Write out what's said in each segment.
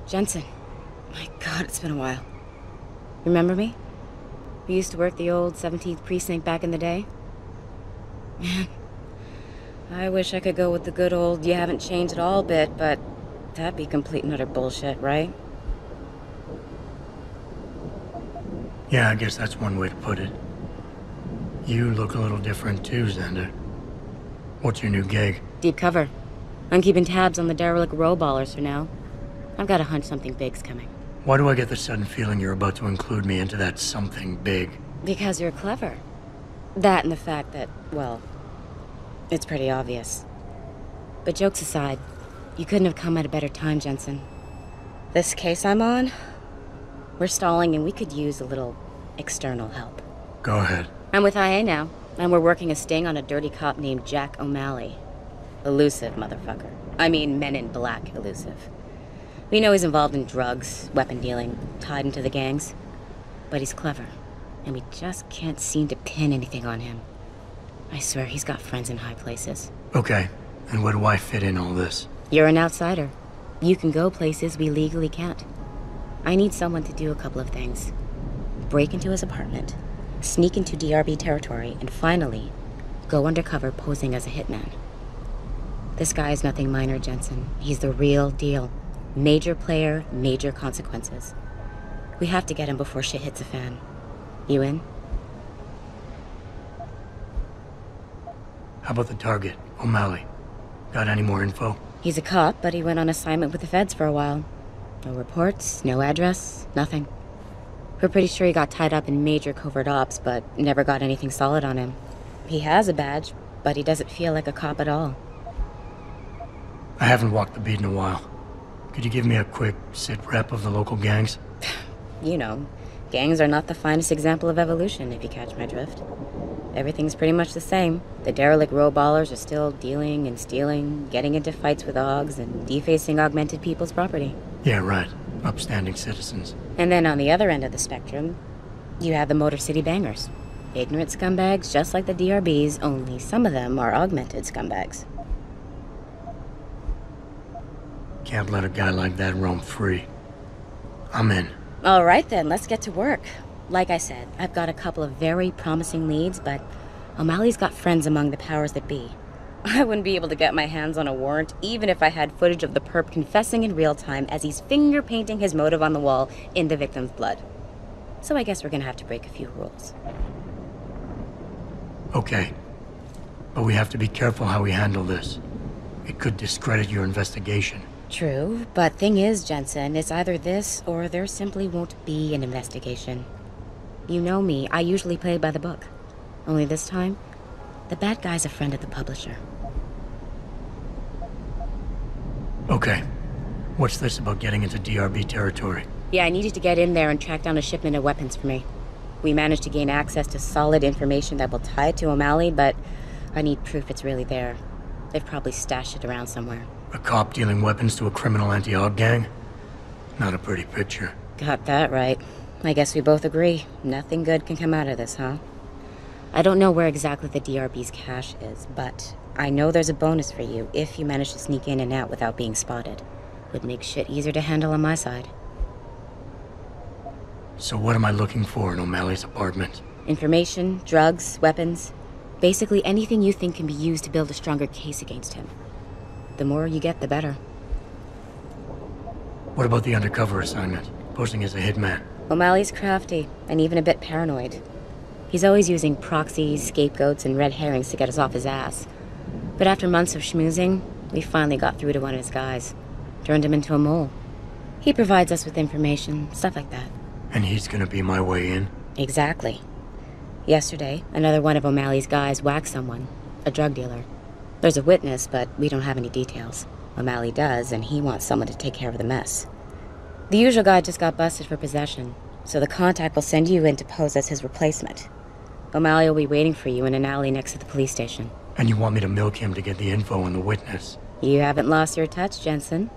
Jensen. My God, it's been a while. Remember me? We used to work the old 17th precinct back in the day. Man, I wish I could go with the good old you haven't changed at all bit, but that'd be complete and utter bullshit, right? Yeah, I guess that's one way to put it. You look a little different too, Xander. What's your new gig? Deep cover. I'm keeping tabs on the derelict row ballers for now. I've got a hunch something big's coming. Why do I get the sudden feeling you're about to include me into that something big? Because you're clever. That and the fact that, well, it's pretty obvious. But jokes aside, you couldn't have come at a better time, Jensen. This case I'm on, we're stalling and we could use a little external help. Go ahead. I'm with IA now, and we're working a sting on a dirty cop named Jack O'Malley. Elusive motherfucker. I mean, Men in Black elusive. We know he's involved in drugs, weapon dealing, tied into the gangs. But he's clever, and we just can't seem to pin anything on him. I swear he's got friends in high places. Okay, and where do I fit in all this? You're an outsider. You can go places we legally can't. I need someone to do a couple of things. Break into his apartment, sneak into DRB territory, and finally, go undercover posing as a hitman. This guy is nothing minor, Jensen. He's the real deal. Major player, major consequences. We have to get him before shit hits the fan. You in? How about the target, O'Malley? Got any more info? He's a cop, but he went on assignment with the feds for a while. No reports, no address, nothing. We're pretty sure he got tied up in major covert ops, but never got anything solid on him. He has a badge, but he doesn't feel like a cop at all. I haven't walked the beat in a while. Could you give me a quick sit-rep of the local gangs? You know, gangs are not the finest example of evolution, if you catch my drift. Everything's pretty much the same. The derelict row ballers are still dealing and stealing, getting into fights with hogs, and defacing augmented people's property. Yeah, right. Upstanding citizens. And then on the other end of the spectrum, you have the Motor City bangers. Ignorant scumbags just like the DRBs, only some of them are augmented scumbags. Can't let a guy like that roam free. I'm in. All right then, let's get to work. Like I said, I've got a couple of very promising leads, but O'Malley's got friends among the powers that be. I wouldn't be able to get my hands on a warrant, even if I had footage of the perp confessing in real time as he's finger-painting his motive on the wall in the victim's blood. So I guess we're gonna have to break a few rules. Okay. But we have to be careful how we handle this. It could discredit your investigation. True, but thing is, Jensen, it's either this or there simply won't be an investigation. You know me, I usually play by the book. Only this time, the bad guy's a friend of the publisher. Okay. What's this about getting into DRB territory? Yeah, I needed to get in there and track down a shipment of weapons for me. We managed to gain access to solid information that will tie it to O'Malley, but I need proof it's really there. They've probably stashed it around somewhere. A cop dealing weapons to a criminal anti-aug gang? Not a pretty picture. Got that right. I guess we both agree. Nothing good can come out of this, huh? I don't know where exactly the DRB's cache is, but I know there's a bonus for you if you manage to sneak in and out without being spotted. Would make shit easier to handle on my side. So what am I looking for in O'Malley's apartment? Information, drugs, weapons. Basically anything you think can be used to build a stronger case against him. The more you get, the better. What about the undercover assignment? Posing as a hitman? O'Malley's crafty, and even a bit paranoid. He's always using proxies, scapegoats, and red herrings to get us off his ass. But after months of schmoozing, we finally got through to one of his guys. Turned him into a mole. He provides us with information, stuff like that. And he's gonna be my way in? Exactly. Yesterday, another one of O'Malley's guys whacked someone, a drug dealer. There's a witness, but we don't have any details. O'Malley does, and he wants someone to take care of the mess. The usual guy just got busted for possession, so the contact will send you in to pose as his replacement. O'Malley will be waiting for you in an alley next to the police station. And you want me to milk him to get the info on the witness? You haven't lost your touch, Jensen.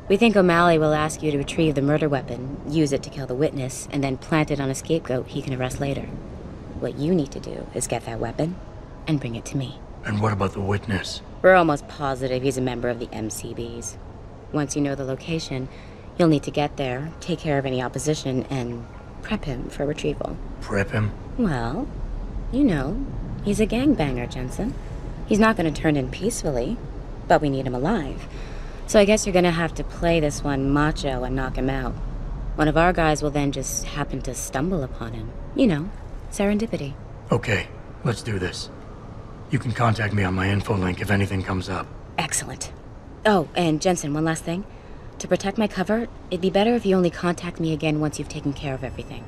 We think O'Malley will ask you to retrieve the murder weapon, use it to kill the witness, and then plant it on a scapegoat he can arrest later. What you need to do is get that weapon and bring it to me. And what about the witness? We're almost positive he's a member of the MCBs. Once you know the location, You'll need to get there, take care of any opposition, and prep him for retrieval. Prep him? Well, you know, he's a gangbanger, Jensen. He's not going to turn in peacefully, but we need him alive. So I guess you're going to have to play this one macho and knock him out. One of our guys will then just happen to stumble upon him. You know, serendipity. Okay, let's do this. You can contact me on my info link if anything comes up. Excellent. Oh, and Jensen, one last thing. To protect my cover, it'd be better if you only contact me again once you've taken care of everything.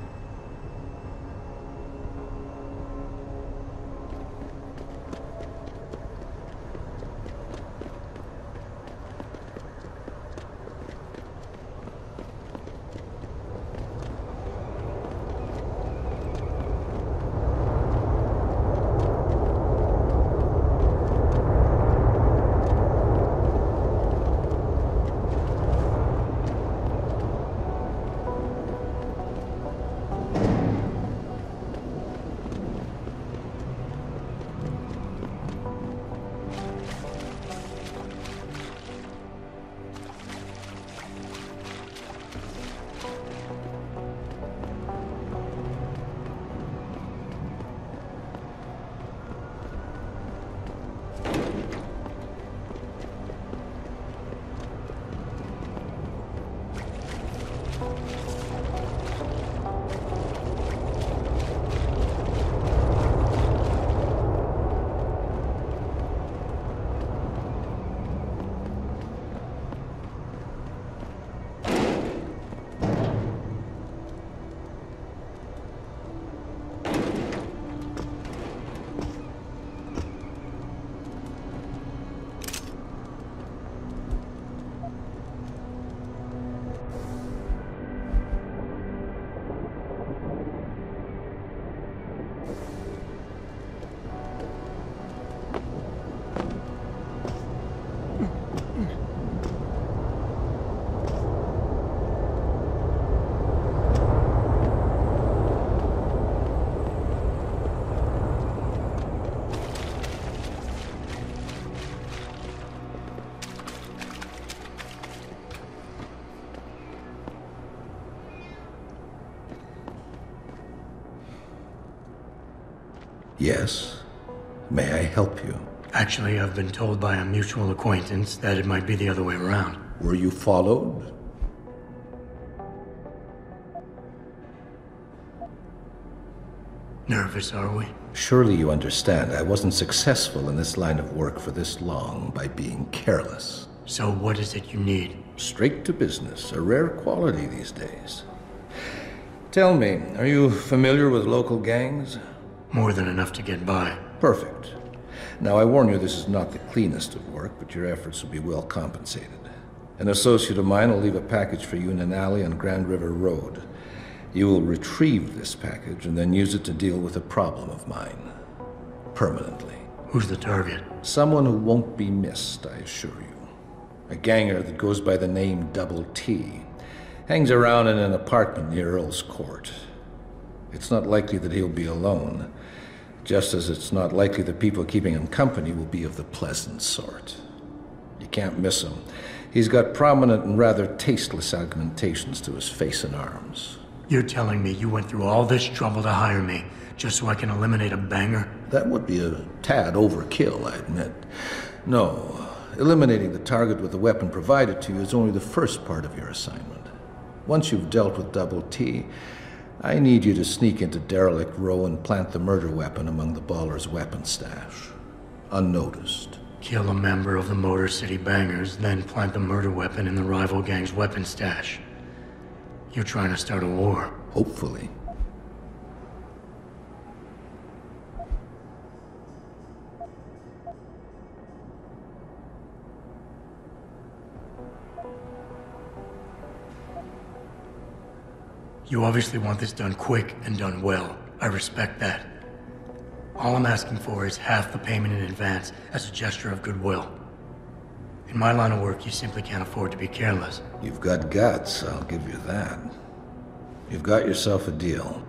Yes. May I help you? Actually, I've been told by a mutual acquaintance that it might be the other way around. Were you followed? Nervous, are we? Surely you understand I wasn't successful in this line of work for this long by being careless. So what is it you need? Straight to business, a rare quality these days. Tell me, are you familiar with local gangs? More than enough to get by. Perfect. Now I warn you this is not the cleanest of work, but your efforts will be well compensated. An associate of mine will leave a package for you in an alley on Grand River Road. You will retrieve this package and then use it to deal with a problem of mine. Permanently. Who's the target? Someone who won't be missed, I assure you. A ganger that goes by the name Double T. Hangs around in an apartment near Earl's Court. It's not likely that he'll be alone, just as it's not likely the people keeping him company will be of the pleasant sort. You can't miss him. He's got prominent and rather tasteless augmentations to his face and arms. You're telling me you went through all this trouble to hire me, just so I can eliminate a banger? That would be a tad overkill, I admit. No, eliminating the target with the weapon provided to you is only the first part of your assignment. Once you've dealt with Double T, I need you to sneak into Derelict Row and plant the murder weapon among the Baller's weapon stash. Unnoticed. Kill a member of the Motor City Bangers, then plant the murder weapon in the rival gang's weapon stash. You're trying to start a war. Hopefully. You obviously want this done quick and done well. I respect that. All I'm asking for is half the payment in advance as a gesture of goodwill. In my line of work, you simply can't afford to be careless. You've got guts, I'll give you that. You've got yourself a deal.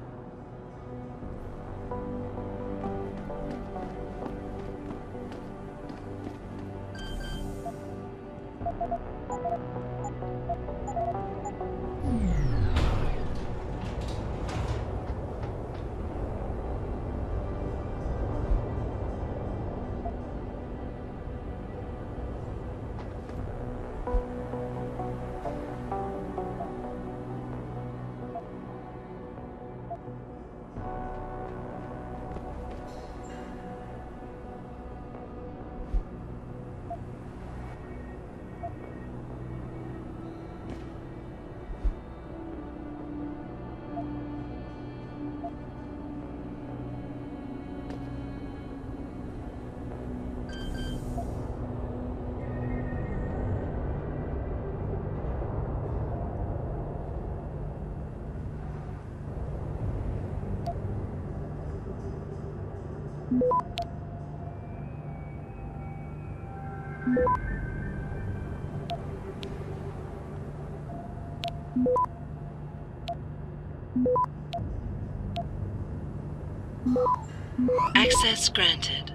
Access granted.